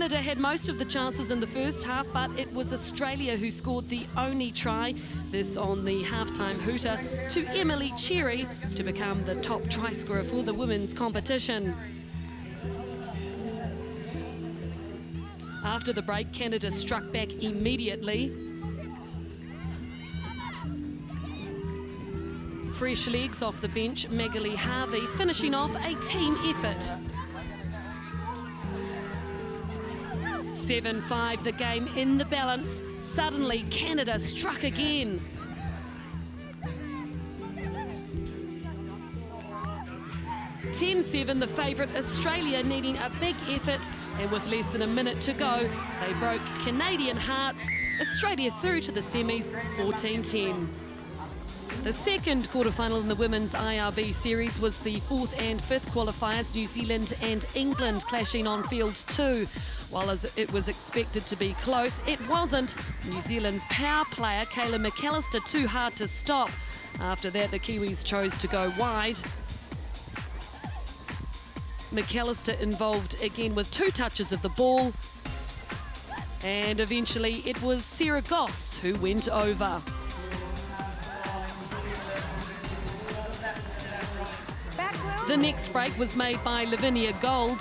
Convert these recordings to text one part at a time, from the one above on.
Canada had most of the chances in the first half, but it was Australia who scored the only try, this on the halftime hooter, to Emily Cherry to become the top try scorer for the women's competition. After the break, Canada struck back immediately. Fresh legs off the bench, Magali Harvey finishing off a team effort. 7-5, the game in the balance. Suddenly, Canada struck again. (10-7), the favourite Australia needing a big effort, and with less than a minute to go, they broke Canadian hearts. Australia through to the semis, 14-10. The second quarterfinal in the women's IRB series was the fourth and fifth qualifiers, New Zealand and England clashing on field 2. While it was expected to be close, it wasn't. New Zealand's power player, Kayla McAllister, too hard to stop. After that, the Kiwis chose to go wide. McAllister involved again with 2 touches of the ball. And eventually it was Sarah Goss who went over. The next break was made by Lavinia Gold.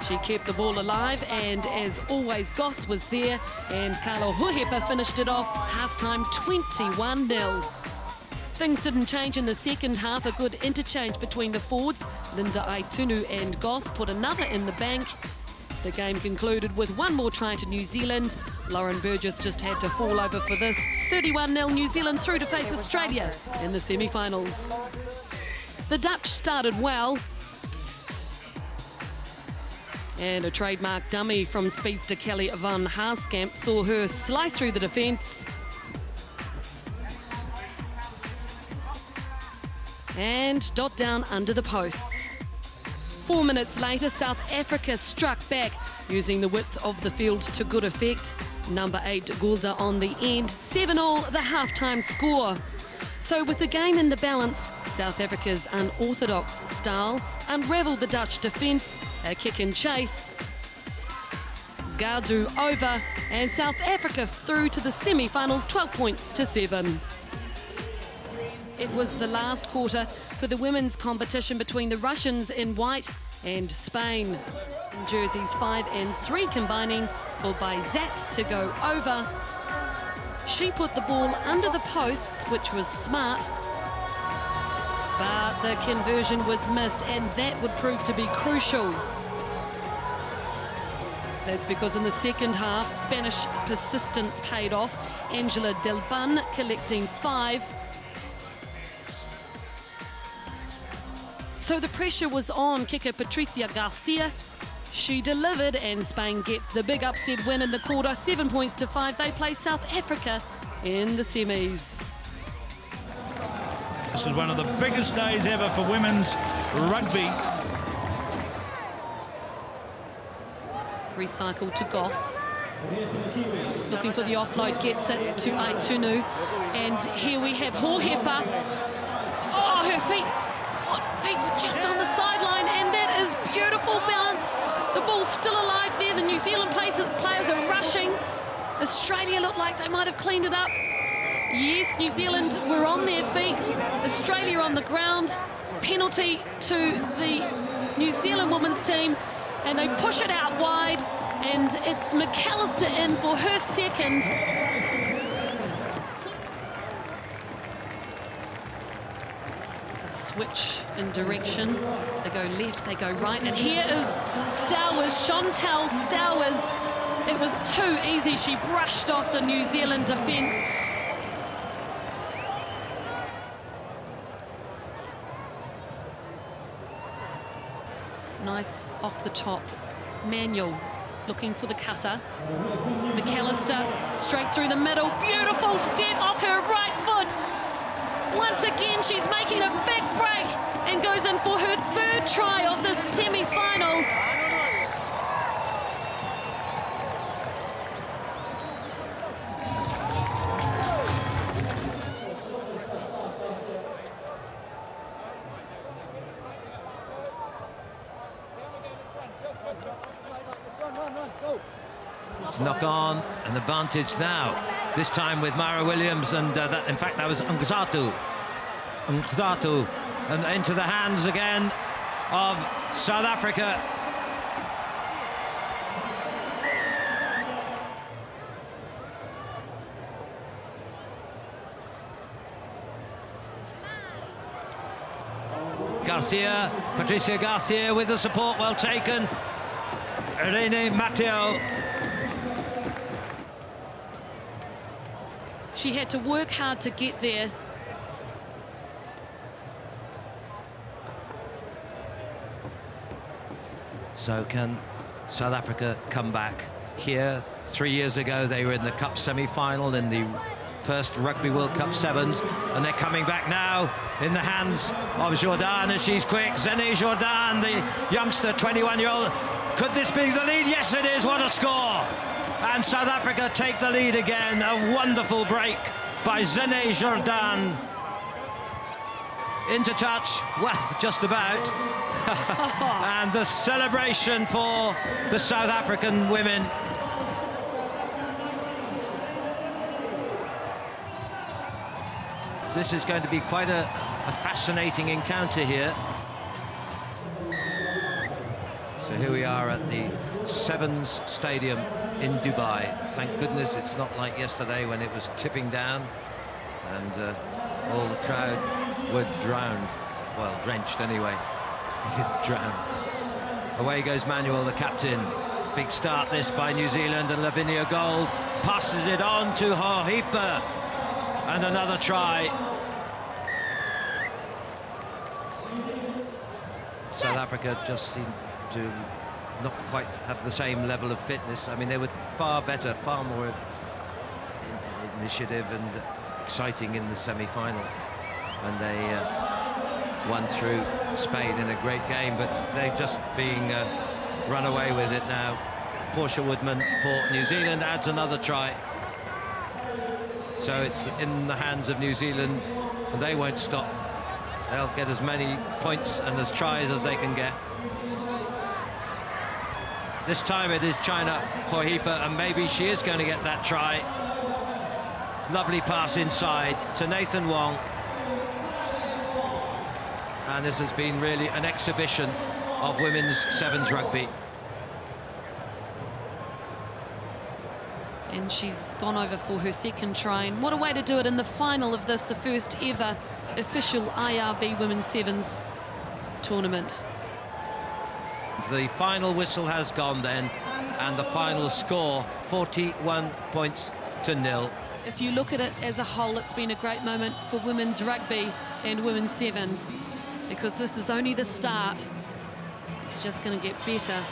She kept the ball alive, and as always, Goss was there, and Carlo Hohepa finished it off, half-time 21-0. Things didn't change in the second half. A good interchange between the forwards. Linda Aitunu and Goss put another in the bank. The game concluded with one more try to New Zealand. Lauren Burgess just had to fall over for this. 31-0 New Zealand through to face Australia in the semi-finals. The Dutch started well. And a trademark dummy from speedster Kelly van Haaskamp saw her slice through the defence. And dot down under the posts. 4 minutes later, South Africa struck back, using the width of the field to good effect. Number 8, Gulda on the end. 7-all, the half-time score. So with the game in the balance, South Africa's unorthodox style unravelled the Dutch defence. A kick and chase. Gardu over, and South Africa through to the semi-finals, 12-7. It was the last quarter for the women's competition between the Russians in white and Spain. In jerseys 5 and 3 combining, followed by Zat to go over. She put the ball under the posts, which was smart, but the conversion was missed, and that would prove to be crucial. That's because in the second half, Spanish persistence paid off. Angela Delban collecting 5. So the pressure was on kicker Patricia Garcia. She delivered, and Spain get the big upset win in the quarter, 7-5. They play South Africa in the semis. This is one of the biggest days ever for women's rugby. Recycled to Goss. Looking for the offload, gets it to Aitunu. And here we have Hohepa. Oh, her feet were just on the sideline, and that is beautiful balance. The ball's still alive there. The New Zealand players are rushing. Australia looked like they might have cleaned it up. Yes, New Zealand were on their feet. Australia on the ground. Penalty to the New Zealand women's team, and they push it out wide, and it's McAllister in for her second. A switch in direction. They go left, they go right, and here is Stowers, Chantal Stowers. It was too easy. She brushed off the New Zealand defence. Nice off the top. Manuel looking for the cutter. McAllister straight through the middle. Beautiful step off her right foot. Once again, she's making a big break and goes in for her third try of the semi-final. It's knock on, an advantage now. This time with Mara Williams, and in fact that was Ngzatu, and into the hands again of South Africa. Garcia, Patricia Garcia with the support, well taken. Irene Matteo. She had to work hard to get there. So can South Africa come back here? 3 years ago they were in the Cup semi-final in the first Rugby World Cup sevens, and they're coming back now in the hands of Jordan as she's quick. Zene Jordan, the youngster, 21-year-old. Could this be the lead? Yes, it is. What a score! And South Africa take the lead again. A wonderful break by Zene Jordan. Into touch, well, just about. And the celebration for the South African women. This is going to be quite a fascinating encounter here. So here we are at the Sevens Stadium in Dubai. Thank goodness it's not like yesterday when it was tipping down and all the crowd were drowned. Well, drenched anyway. Drowned. Away goes Manuel, the captain. Big start this by New Zealand, and Lavinia Gold passes it on to Hohipa. And another try. South Africa just seemed to not quite have the same level of fitness. I mean, they were far better, far more initiative and exciting in the semi-final when they won through Spain in a great game, but they're just being run away with it now. Portia Woodman for New Zealand adds another try. So it's in the hands of New Zealand, and they won't stop. They'll get as many points and as tries as they can get. This time it is China Hohipa, and maybe she is going to get that try. Lovely pass inside to Nathan Wong. And this has been really an exhibition of women's sevens rugby. And she's gone over for her second try. And what a way to do it in the final of this, the first ever official IRB Women's Sevens tournament. The final whistle has gone then, and the final score, 41 points to 0. If you look at it as a whole, it's been a great moment for women's rugby and women's sevens, because this is only the start. It's just going to get better